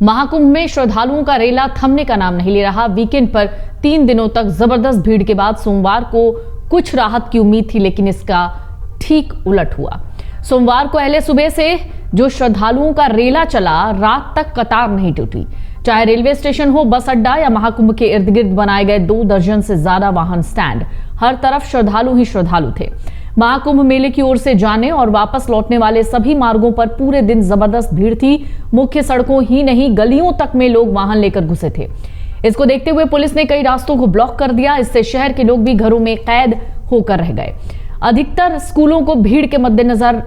महाकुंभ में श्रद्धालुओं का रेला थमने का नाम नहीं ले रहा। वीकेंड पर 3 दिनों तक जबरदस्त भीड़ के बाद सोमवार को कुछ राहत की उम्मीद थी, लेकिन इसका ठीक उलट हुआ। सोमवार को अहले सुबह से जो श्रद्धालुओं का रेला चला, रात तक कतार नहीं टूटी। चाहे रेलवे स्टेशन हो, बस अड्डा या महाकुंभ के इर्द गिर्द बनाए गए 2 दर्जन से ज्यादा वाहन स्टैंड, हर तरफ श्रद्धालु ही श्रद्धालु थे। महाकुंभ मेले की ओर से जाने और वापस लौटने वाले सभी मार्गों पर पूरे दिन जबरदस्त भीड़ थी। मुख्य सड़कों ही नहीं, गलियों तक में लोग वाहन लेकर घुसे थे। इसको देखते हुए पुलिस ने कई रास्तों को ब्लॉक कर दिया। इससे शहर के लोग भी घरों में कैद होकर रह गए। अधिकतर स्कूलों को भीड़ के मद्देनजर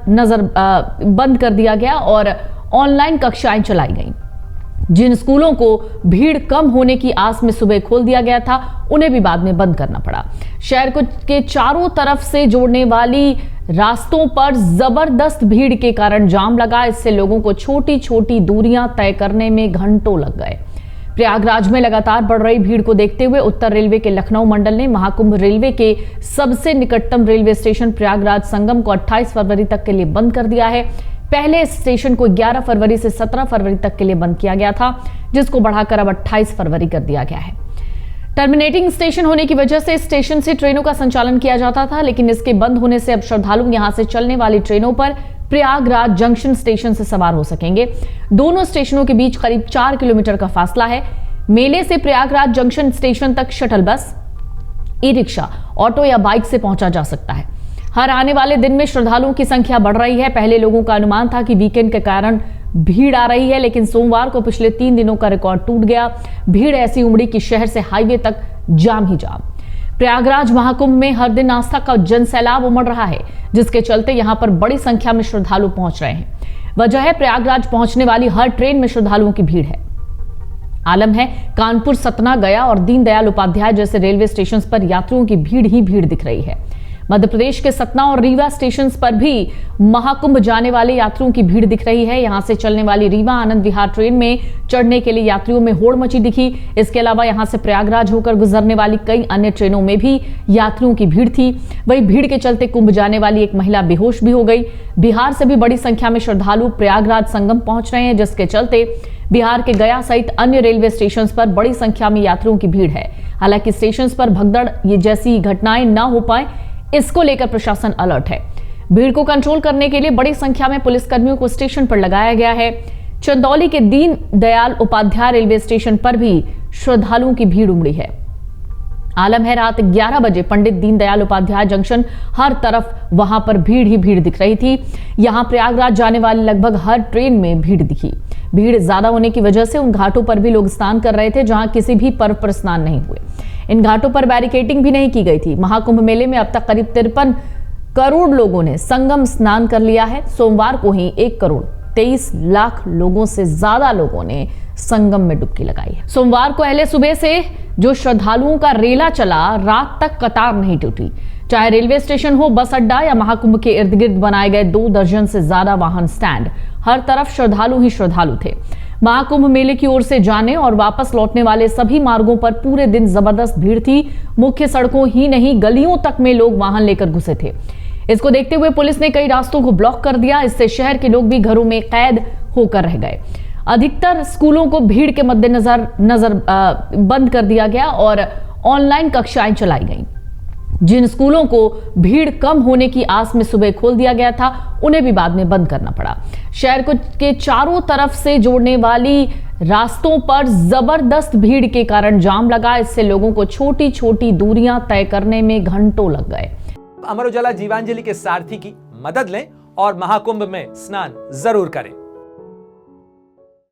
बंद कर दिया गया और ऑनलाइन कक्षाएं चलाई गईं। जिन स्कूलों को भीड़ कम होने की आस में सुबह खोल दिया गया था, उन्हें भी बाद में बंद करना पड़ा। शहर के चारों तरफ से जोड़ने वाली रास्तों पर जबरदस्त भीड़ के कारण जाम लगा। इससे लोगों को छोटी छोटी दूरियां तय करने में घंटों लग गए। प्रयागराज में लगातार बढ़ रही भीड़ को देखते हुए उत्तर रेलवे के लखनऊ मंडल ने महाकुंभ रेलवे के सबसे निकटतम रेलवे स्टेशन प्रयागराज संगम को 28 फरवरी तक के लिए बंद कर दिया है। पहले इस स्टेशन को 11 फरवरी से 17 फरवरी तक के लिए बंद किया गया था, जिसको बढ़ाकर अब 28 फरवरी कर दिया गया है। टर्मिनेटिंग स्टेशन होने की वजह से स्टेशन से ट्रेनों का संचालन किया जाता था, लेकिन इसके बंद होने से अब श्रद्धालु यहां से चलने वाली ट्रेनों पर प्रयागराज जंक्शन स्टेशन से सवार हो सकेंगे। दोनों स्टेशनों के बीच करीब 4 किलोमीटर का फासला है। मेले से प्रयागराज जंक्शन स्टेशन तक shuttle bus, e rickshaw, auto या बाइक से पहुंचा जा सकता है। हर आने वाले दिन में श्रद्धालुओं की संख्या बढ़ रही है। पहले लोगों का अनुमान था कि वीकेंड के कारण भीड़ आ रही है, लेकिन सोमवार को पिछले 3 दिनों का रिकॉर्ड टूट गया। भीड़ ऐसी उमड़ी कि शहर से हाईवे तक जाम ही जाम। प्रयागराज महाकुंभ में हर दिन आस्था का जनसैलाब उमड़ रहा है, जिसके चलते यहां पर बड़ी संख्या में श्रद्धालु पहुंच रहे हैं। वजह है प्रयागराज पहुंचने वाली हर ट्रेन में श्रद्धालुओं की भीड़ है। आलम है कानपुर, सतना, गया और दीनदयाल उपाध्याय जैसे रेलवे स्टेशन पर यात्रियों की भीड़ ही भीड़ दिख रही है। मध्य प्रदेश के सतना और रीवा स्टेशन पर भी महाकुंभ जाने वाले यात्रियों की भीड़ दिख रही है। यहां से चलने वाली रीवा आनंद विहार ट्रेन में चढ़ने के लिए यात्रियों में होड़ मची दिखी। इसके अलावा यहां से प्रयागराज होकर गुजरने वाली कई अन्य ट्रेनों में भी यात्रियों की भीड़ थी। वहीं भीड़ के चलते कुंभ जाने वाली एक महिला बेहोश भी हो गई। बिहार से भी बड़ी संख्या में श्रद्धालु प्रयागराज संगम पहुंच रहे हैं, जिसके चलते बिहार के गया सहित अन्य रेलवे स्टेशन पर बड़ी संख्या में यात्रियों की भीड़ है। हालांकि स्टेशन पर भगदड़ ये जैसी घटनाएं न हो पाए, इसको लेकर प्रशासन अलर्ट है। भीड़ को कंट्रोल करने के लिए बड़ी संख्या में पुलिसकर्मियों को स्टेशन पर लगाया गया है। चंदौली के दीन दयाल उपाध्याय रेलवे स्टेशन पर भी श्रद्धालुओं की भीड़ उमड़ी है। आलम है रात 11 बजे पंडित दीनदयाल उपाध्याय जंक्शन, हर तरफ वहां पर भीड़ ही भीड़ दिख रही थी। यहां प्रयागराज जाने वाली लगभग हर ट्रेन में भीड़ दिखी। भीड़ ज्यादा होने की वजह से उन घाटों पर भी लोग स्नान कर रहे थे जहां किसी भी पर्व पर स्नान नहीं हुए। इन घाटों पर बैरिकेडिंग भी नहीं की गई थी। महाकुंभ मेले में अब तक करीब 53 करोड़ लोगों ने संगम स्नान कर लिया है। सोमवार को ही 1 करोड़ 23 लाख लोगों से ज्यादा लोगों ने संगम में डुबकी लगाई है। सोमवार को अहले सुबह से जो श्रद्धालुओं का रेला चला, रात तक कतार नहीं टूटी। चाहे रेलवे स्टेशन हो, बस अड्डा या महाकुंभ के इर्द गिर्द बनाए गए 2 दर्जन से ज्यादा वाहन स्टैंड, हर तरफ श्रद्धालु ही श्रद्धालु थे। महाकुंभ मेले की ओर से जाने और वापस लौटने वाले सभी मार्गों पर पूरे दिन जबरदस्त भीड़ थी। मुख्य सड़कों ही नहीं, गलियों तक में लोग वाहन लेकर घुसे थे। इसको देखते हुए पुलिस ने कई रास्तों को ब्लॉक कर दिया। इससे शहर के लोग भी घरों में कैद होकर रह गए। अधिकतर स्कूलों को भीड़ के मद्देनजर बंद कर दिया गया और ऑनलाइन कक्षाएं चलाई गईं। जिन स्कूलों को भीड़ कम होने की आस में सुबह खोल दिया गया था, उन्हें भी बाद में बंद करना पड़ा। शहर के चारों तरफ से जोड़ने वाली रास्तों पर जबरदस्त भीड़ के कारण जाम लगा। इससे लोगों को छोटी छोटी दूरियां तय करने में घंटों लग गए। अमर उजाला जीवांजलि के सारथी की मदद लें और महाकुंभ में स्नान जरूर करें।